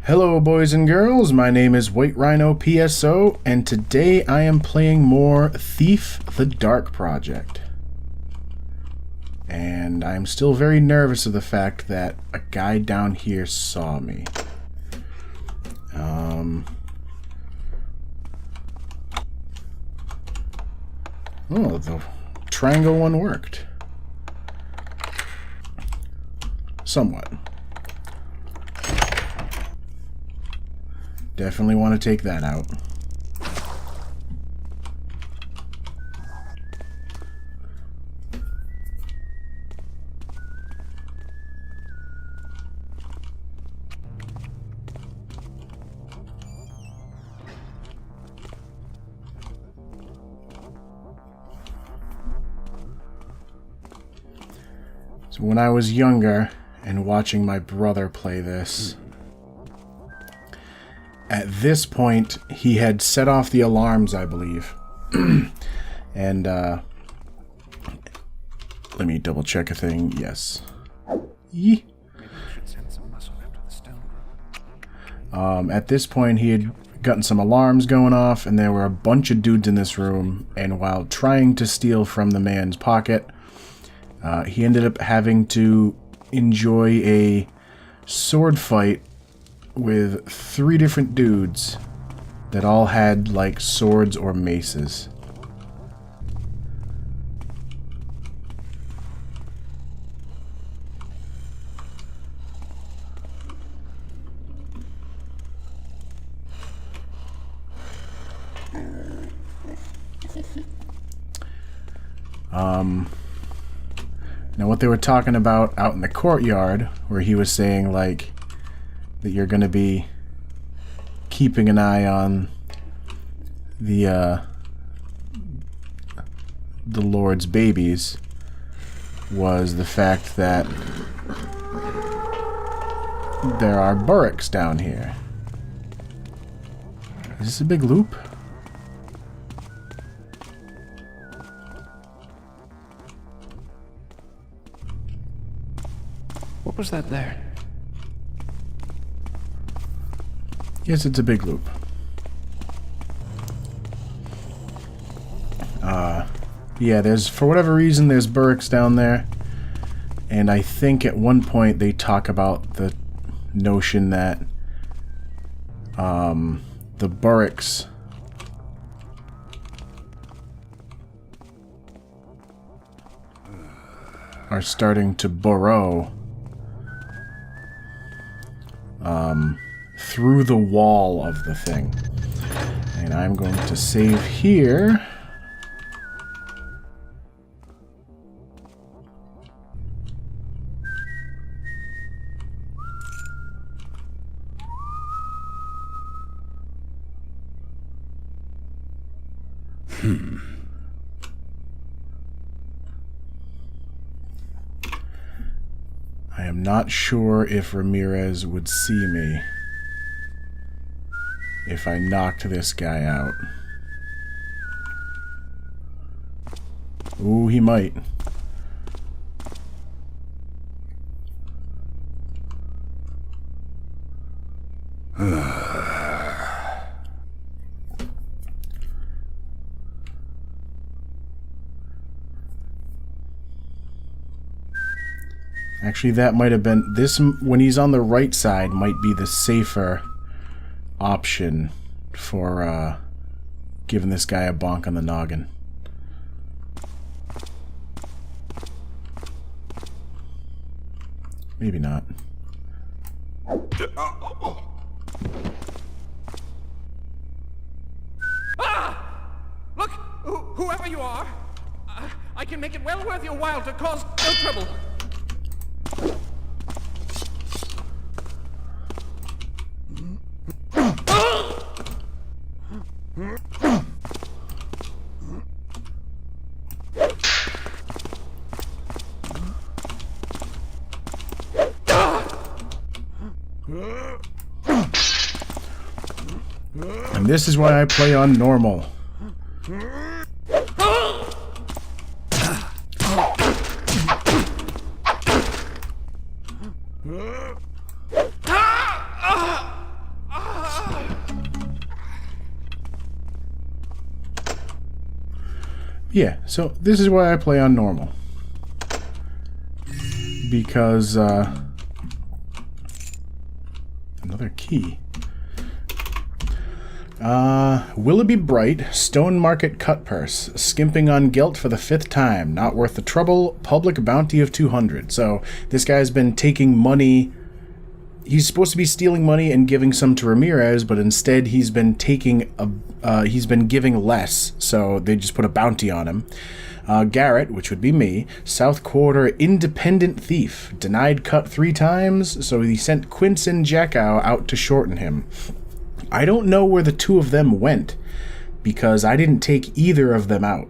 Hello boys and girls, my name is White Rhino PSO, and today I am playing more Thief the Dark Project. And I'm still very nervous of the fact that a guy down here saw me. Oh, the triangle one worked. Somewhat. Definitely want to take that out. So when I was younger and watching my brother play this, at this point, he had set off the alarms, I believe. And, let me double check a thing. Yes. Yee. At this point, he had gotten some alarms going off, and there were a bunch of dudes in this room, and while trying to steal from the man's pocket, he ended up having to enjoy a sword fight with 3 different dudes that all had, like, swords or maces. Now what they were talking about out in the courtyard, where he was saying, like, that you're going to be keeping an eye on the Lord's babies, was the fact that there are barracks down here. Is this a big loop? What was that there? Yes, it's a big loop. Yeah, there's, for whatever reason, there's barracks down there. And I think at one point they talk about the notion that the barracks are starting to burrow through the wall of the thing. And I'm going to save here. I am not sure if Ramirez would see me if I knocked this guy out. Ooh, he might. Actually, that might have been... This, when he's on the right side, might be the safer option for giving this guy a bonk on the noggin. Maybe not. Ah! Look, whoever you are, I can make it well worth your while to cause no trouble. And this is why I play on normal. Yeah, so this is why I play on normal. Because, another key. Willoughby Bright, Stone Market Cut Purse, skimping on gilt for the 5th time, not worth the trouble, public bounty of 200. So, this guy's been taking money. He's supposed to be stealing money and giving some to Ramirez, but instead he's been giving less, so they just put a bounty on him. Garrett, which would be me, South Quarter Independent Thief, denied cut 3 times, so he sent Quince and Jackow out to shorten him. I don't know where the 2 of them went, because I didn't take either of them out.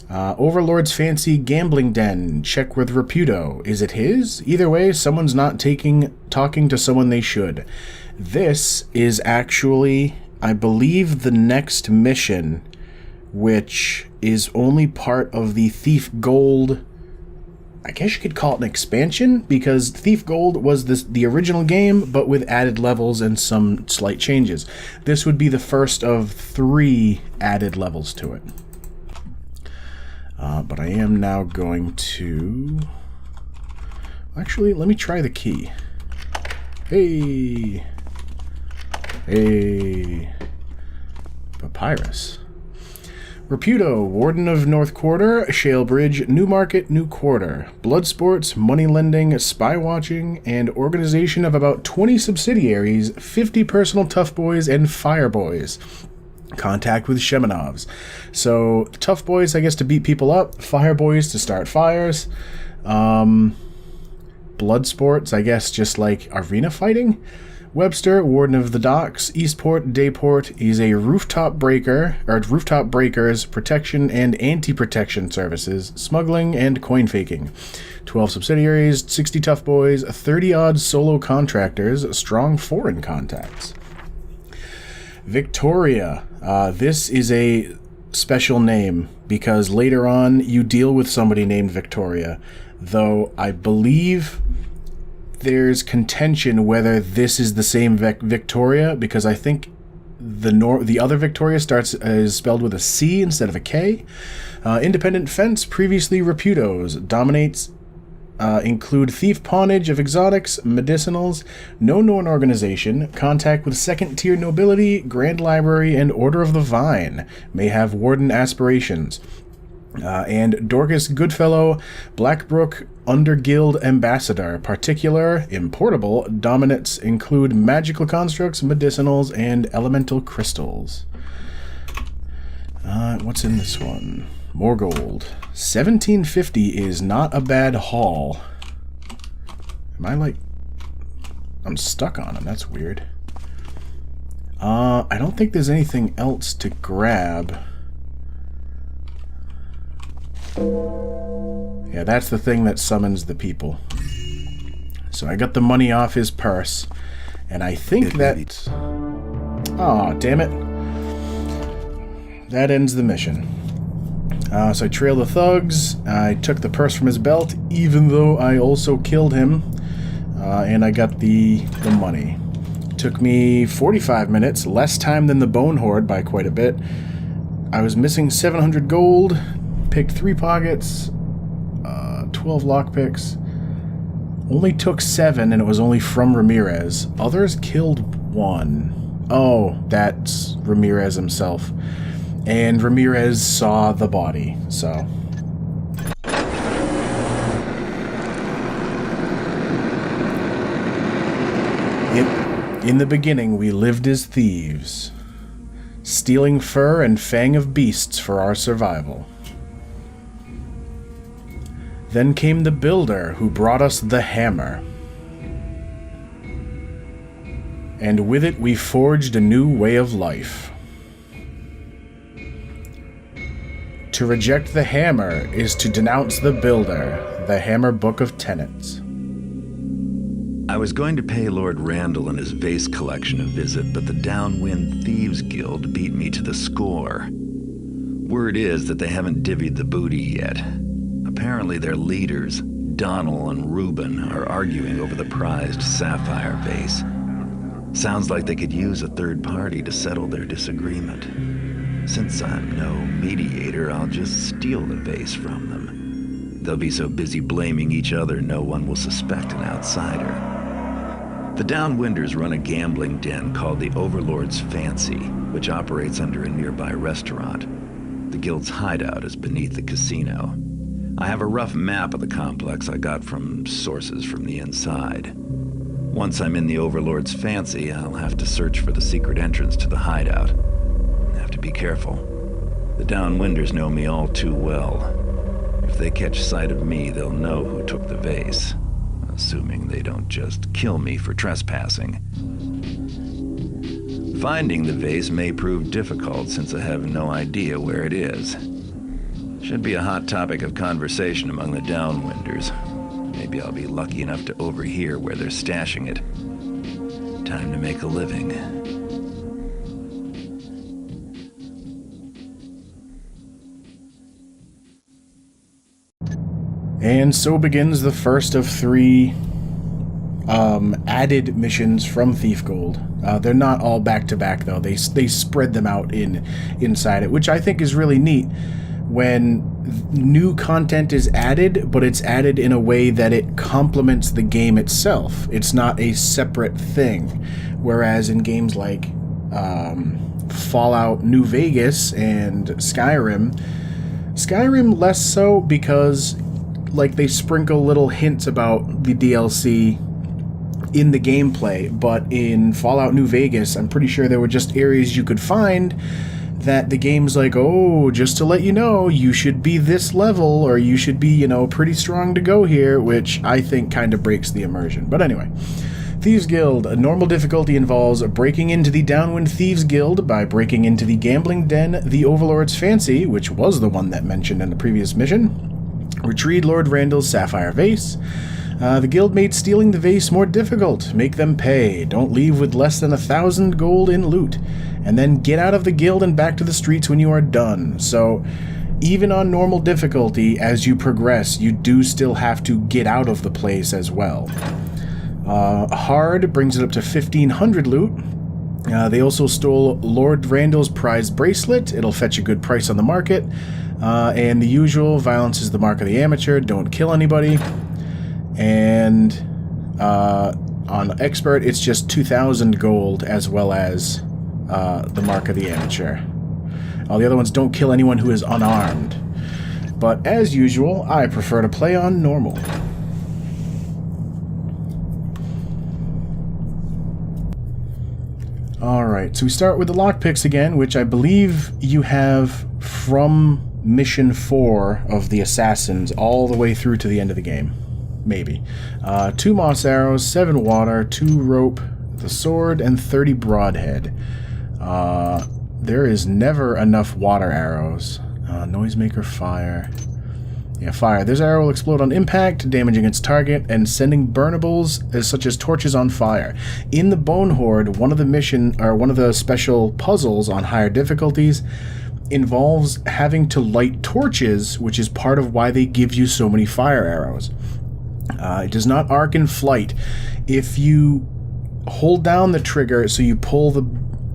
Overlord's Fancy Gambling Den, check with Reputo. Is it his? Either way, someone's not talking to someone they should. This is actually, I believe, the next mission, which is only part of the Thief Gold. I guess you could call it an expansion, because Thief Gold was the original game, but with added levels and some slight changes. This would be the first of 3 added levels to it. But I am now going to... Actually, let me try the key. Hey! Hey! Papyrus. Reputo, Warden of North Quarter, Shale Bridge, New Market, New Quarter, Blood Sports, Money Lending, Spy Watching, and organization of about 20 subsidiaries, 50 personal tough boys, and fire boys. Contact with Shemenovs. So, tough boys, I guess, to beat people up, fire boys to start fires, Blood Sports, I guess, just like arena fighting. Webster, Warden of the Docks, Eastport, Dayport. He's a rooftop breakers, protection and anti-protection services, smuggling and coin faking. 12 subsidiaries, 60 tough boys, 30-odd solo contractors, strong foreign contacts. Victoria. This is a special name because later on you deal with somebody named Victoria, though I believe there's contention whether this is the same Victoria, because I think the other Victoria is spelled with a C instead of a K. Independent Fence, previously Reputo's, dominates. Include thief pawnage of exotics, medicinals, no known organization, contact with second-tier nobility, Grand Library, and Order of the Vine. May have warden aspirations. And Dorcas Goodfellow, Blackbrook, Underguild Ambassador. Particular, importable, dominates include magical constructs, medicinals, and elemental crystals. What's in this one? More gold. 1750 is not a bad haul. I'm stuck on him. That's weird. I don't think there's anything else to grab. Yeah, that's the thing that summons the people. So I got the money off his purse, and I think that... Aw, damn it. That ends the mission. So I trailed the thugs, I took the purse from his belt, even though I also killed him, and I got the money. Took me 45 minutes, less time than the Bone Horde by quite a bit. I was missing 700 gold, picked 3 pockets, 12 lockpicks. Only took 7, and it was only from Ramirez. Others killed 1. Oh, that's Ramirez himself. And Ramirez saw the body, so... In the beginning, we lived as thieves, stealing fur and fang of beasts for our survival. Then came the builder who brought us the hammer. And with it we forged a new way of life. To reject the hammer is to denounce the builder, the Hammer Book of Tenets. I was going to pay Lord Randall and his vase collection a visit, but the Downwind Thieves Guild beat me to the score. Word is that they haven't divvied the booty yet. Apparently their leaders, Donnell and Reuben, are arguing over the prized sapphire vase. Sounds like they could use a third party to settle their disagreement. Since I'm no mediator, I'll just steal the vase from them. They'll be so busy blaming each other, no one will suspect an outsider. The Downwinders run a gambling den called the Overlord's Fancy, which operates under a nearby restaurant. The guild's hideout is beneath the casino. I have a rough map of the complex I got from sources from the inside. Once I'm in the Overlord's Fancy, I'll have to search for the secret entrance to the hideout. I have to be careful. The Downwinders know me all too well. If they catch sight of me, they'll know who took the vase. Assuming they don't just kill me for trespassing. Finding the vase may prove difficult since I have no idea where it is. Should be a hot topic of conversation among the Downwinders. Maybe I'll be lucky enough to overhear where they're stashing it. Time to make a living. And so begins the first of 3 added missions from Thief Gold. They're not all back-to-back, though. They spread them out inside it, which I think is really neat when new content is added, but it's added in a way that it complements the game itself. It's not a separate thing. Whereas in games like Fallout New Vegas and Skyrim less so because like they sprinkle little hints about the DLC in the gameplay, but in Fallout New Vegas, I'm pretty sure there were just areas you could find that the game's like, oh, just to let you know, you should be this level, or you should be, pretty strong to go here, which I think kind of breaks the immersion. But anyway, Thieves Guild. A normal difficulty involves breaking into the Downwind Thieves Guild by breaking into the gambling den, the Overlord's Fancy, which was the one that mentioned in the previous mission. Retrieve Lord Randall's sapphire vase. The guild made stealing the vase more difficult. Make them pay. Don't leave with less than 1,000 gold in loot. And then get out of the guild and back to the streets when you are done. So, even on normal difficulty, as you progress, you do still have to get out of the place as well. Hard brings it up to 1,500 loot. They also stole Lord Randall's prized bracelet. It'll fetch a good price on the market. And the usual, violence is the mark of the amateur. Don't kill anybody. And on expert, it's just 2,000 gold as well as the mark of the amateur. All the other ones, don't kill anyone who is unarmed. But as usual, I prefer to play on normal. Alright, so we start with the lockpicks again, which I believe you have from Mission 4 of the Assassins all the way through to the end of the game. Maybe. 2 moss arrows, 7 water, 2 rope, the sword, and 30 broadhead. There is never enough water arrows. Noisemaker, fire. Yeah, fire. This arrow will explode on impact, damaging its target, and sending burnables such as torches on fire. In the Bone Horde, one of the special puzzles on higher difficulties involves having to light torches, which is part of why they give you so many fire arrows. It does not arc in flight. If you hold down the trigger so you pull the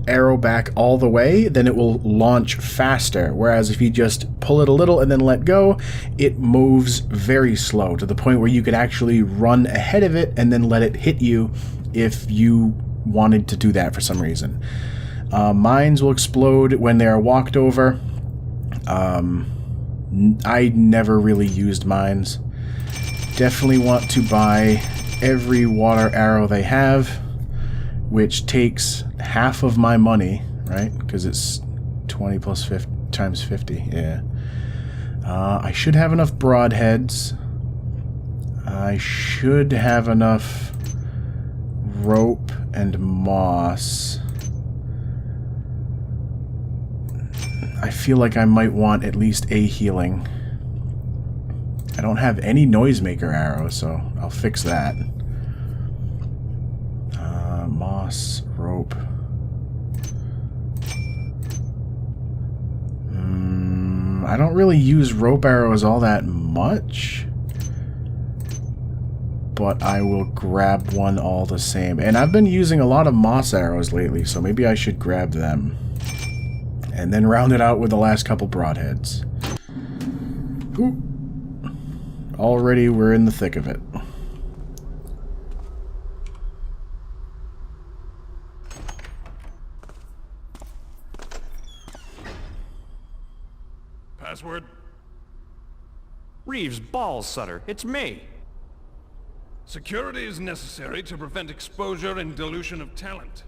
arrow back all the way, then it will launch faster, whereas if you just pull it a little and then let go, it moves very slow, to the point where you could actually run ahead of it and then let it hit you if you wanted to do that for some reason. Mines will explode when they are walked over. I never really used mines. Definitely want to buy every water arrow they have, which takes half of my money, right? Because it's 20 plus 50 times 50, yeah. I should have enough broadheads. I should have enough rope and moss. I feel like I might want at least a healing. I don't have any noisemaker arrows, so I'll fix that. Moss, rope. I don't really use rope arrows all that much, but I will grab one all the same. And I've been using a lot of moss arrows lately, so maybe I should grab them. And then round it out with the last couple broadheads. Ooh. Already we're in the thick of it. Password? Reeves balls, Sutter. It's me. Security is necessary to prevent exposure and dilution of talent.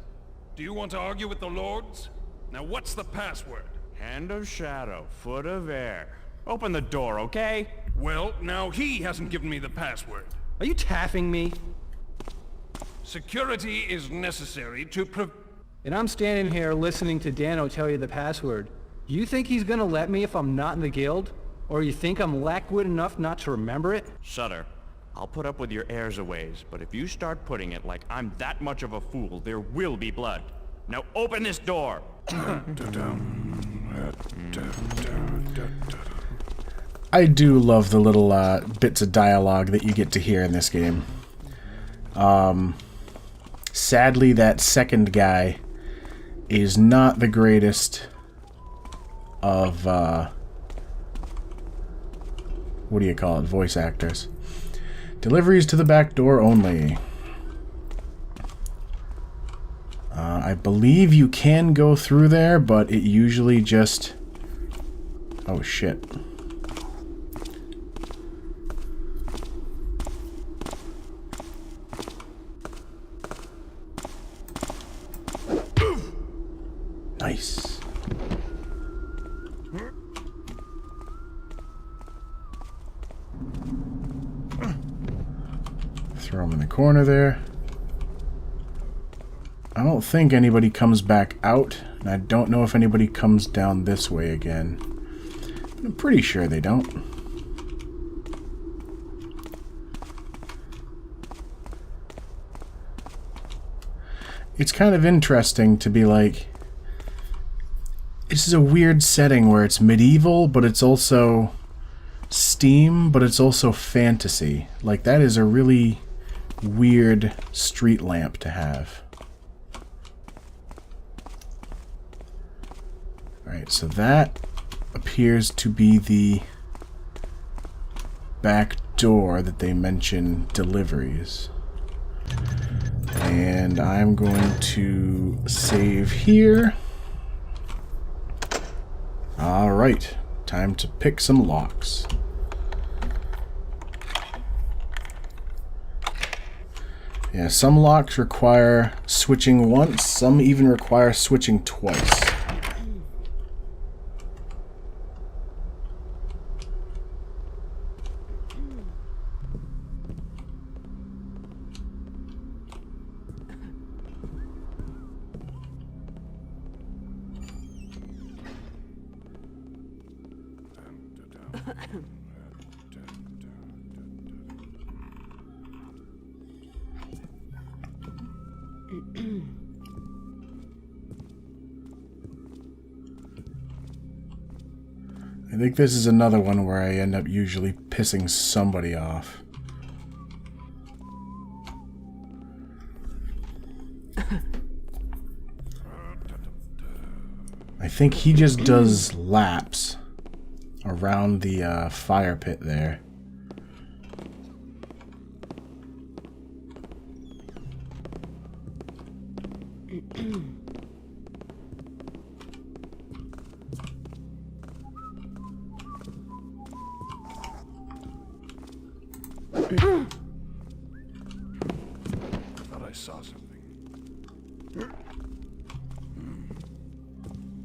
Do you want to argue with the lords? Now what's the password? Hand of shadow, foot of air. Open the door, okay? Well, now he hasn't given me the password. Are you taffing me? Security is necessary to And I'm standing here listening to Dano tell you the password. You think he's gonna let me if I'm not in the guild? Or you think I'm lackwit enough not to remember it? Sutter, I'll put up with your airs a ways, but if you start putting it like I'm that much of a fool, there will be blood. Now open this door! I do love the little bits of dialogue that you get to hear in this game. Sadly, that second guy is not the greatest of, what do you call it, voice actors. Deliveries to the back door only. I believe you can go through there, but it usually just... Oh, shit. Nice. Throw him in the corner there. I don't think anybody comes back out, and I don't know if anybody comes down this way again. I'm pretty sure they don't. It's kind of interesting to be like, this is a weird setting where it's medieval, but it's also Steam, but it's also fantasy. Like, that is a really weird street lamp to have. Alright, so that appears to be the back door that they mention deliveries. And I'm going to save here. Alright, time to pick some locks. Yeah, some locks require switching once, some even require switching twice. I think this is another one where I end up usually pissing somebody off. I think he just does laps around the fire pit there. Thought I saw something.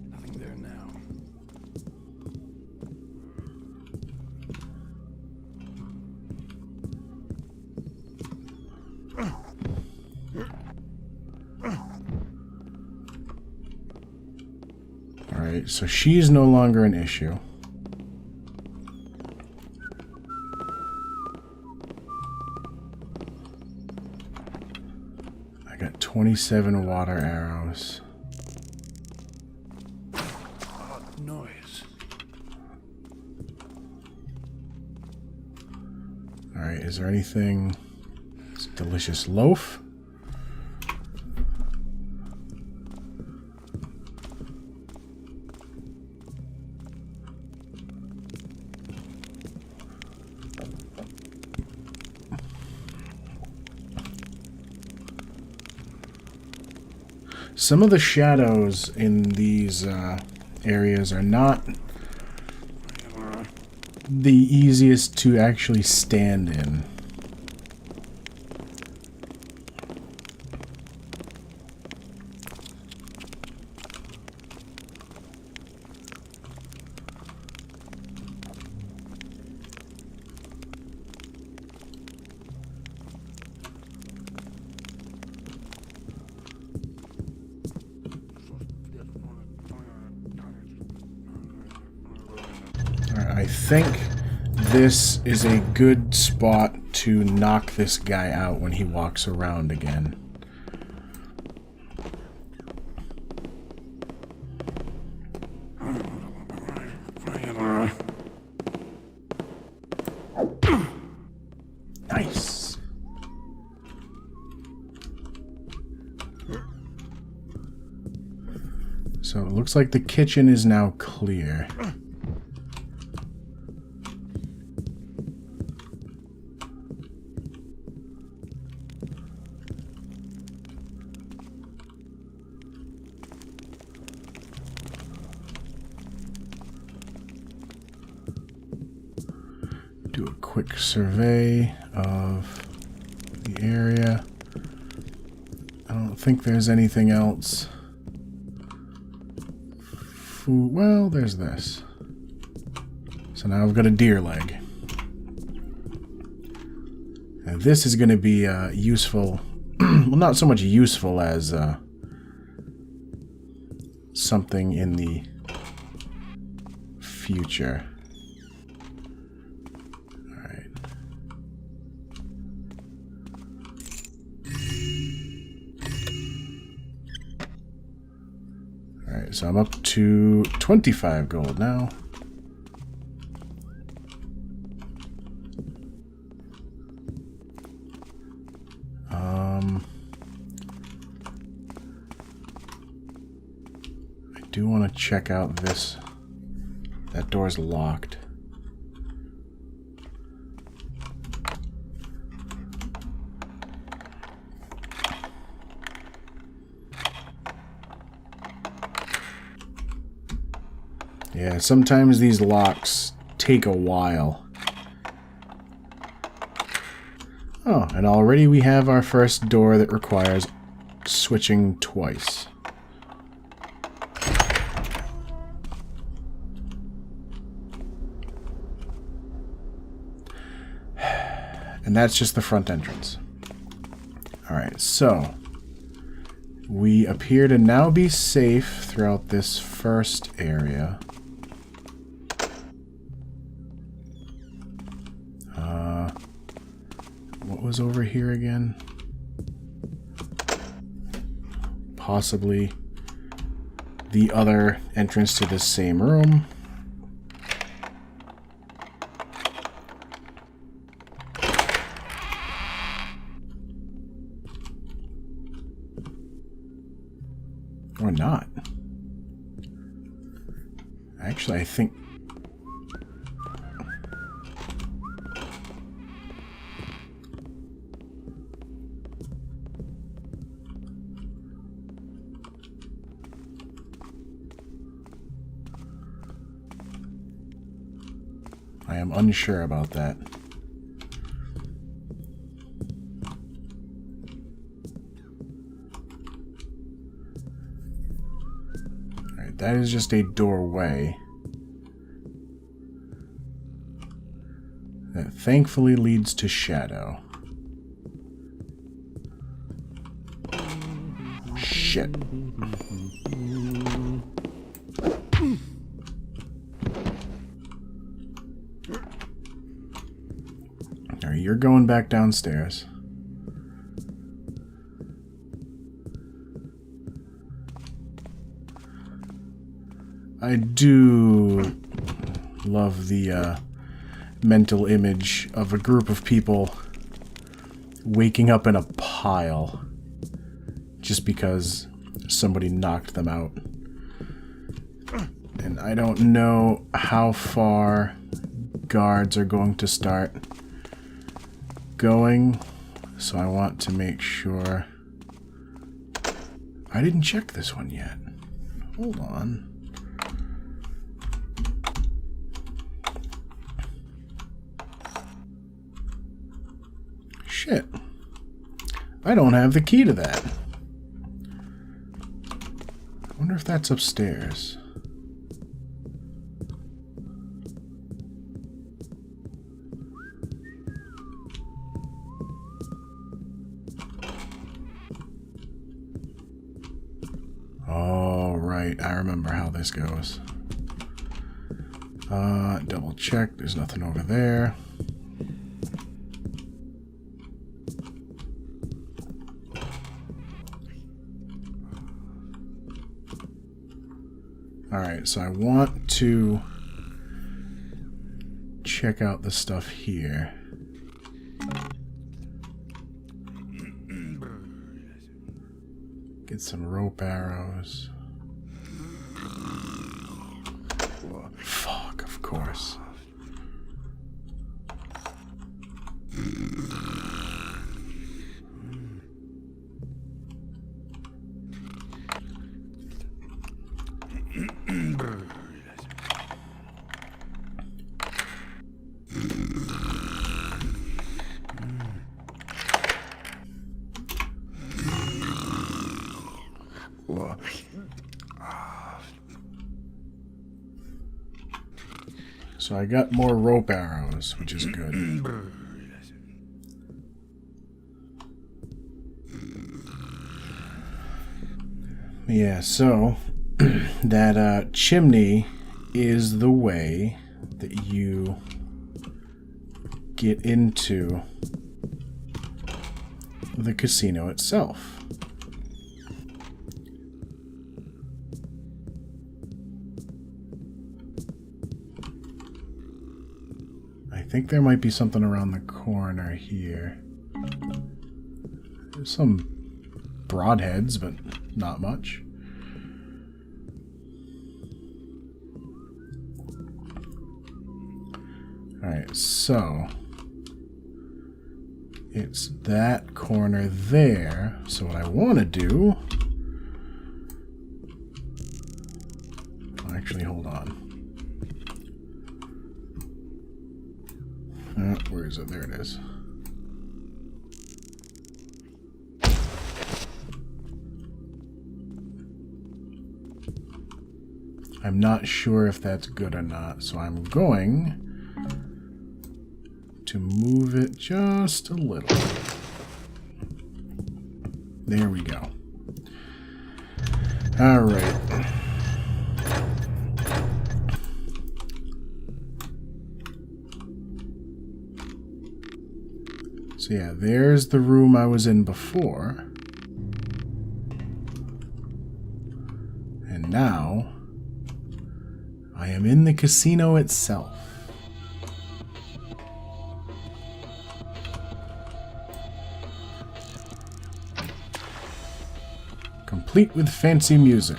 Nothing there now. Alright, so she's no longer an issue. I got 27 water arrows. Odd noise. Alright, is there anything? It's a delicious loaf. Some of the shadows in these areas are not the easiest to actually stand in. I think this is a good spot to knock this guy out when he walks around again. Nice. So it looks like the kitchen is now clear. Do a quick survey of the area. I don't think there's anything else. Well, there's this. So now I've got a deer leg. And this is going to be useful. Well, not so much useful as something in the future. Alright, so I'm up to 25 gold now. I do want to check out this. That door's locked. Yeah, sometimes these locks take a while. Oh, and already we have our first door that requires switching twice. And that's just the front entrance. Alright, so we appear to now be safe throughout this first area. What was over here again? Possibly the other entrance to this same room. Or not. Actually, I think... I am unsure about that. Alright, that is just a doorway that thankfully leads to shadow. Shit. Alright, you're going back downstairs. I do love the mental image of a group of people waking up in a pile just because somebody knocked them out. And I don't know how far guards are going to start going, so I want to make sure. I didn't check this one yet. Hold on. Shit. I don't have the key to that. I wonder if that's upstairs. Oh, right. I remember how this goes. Double check. There's nothing over there. Alright, so I want to check out the stuff here. Get some rope arrows. Fuck, of course. So I got more rope arrows, which is good. Yeah, so that chimney is the way that you get into the casino itself. I think there might be something around the corner here. There's some broadheads, but not much. Alright, so it's that corner there. So what I want to do... Actually, hold on. Where is it? There it is. I'm not sure if that's good or not, so I'm going to move it just a little. There we go. All right. So yeah, there's the room I was in before. And now I am in the casino itself. Complete with fancy music.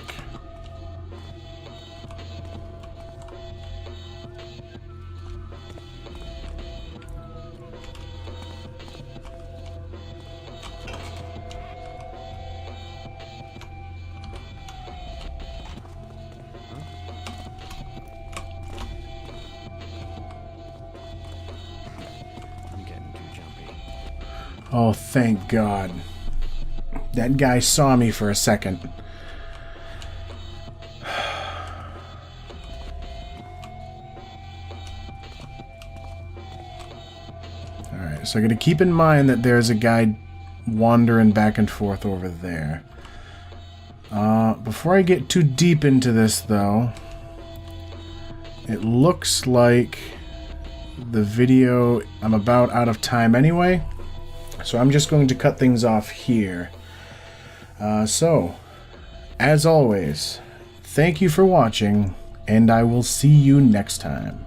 Oh, thank God. That guy saw me for a second. Alright, so I gotta keep in mind that there's a guy wandering back and forth over there. Before I get too deep into this, though, it looks like the video, I'm about out of time anyway. So I'm just going to cut things off here. So, as always, thank you for watching, and I will see you next time.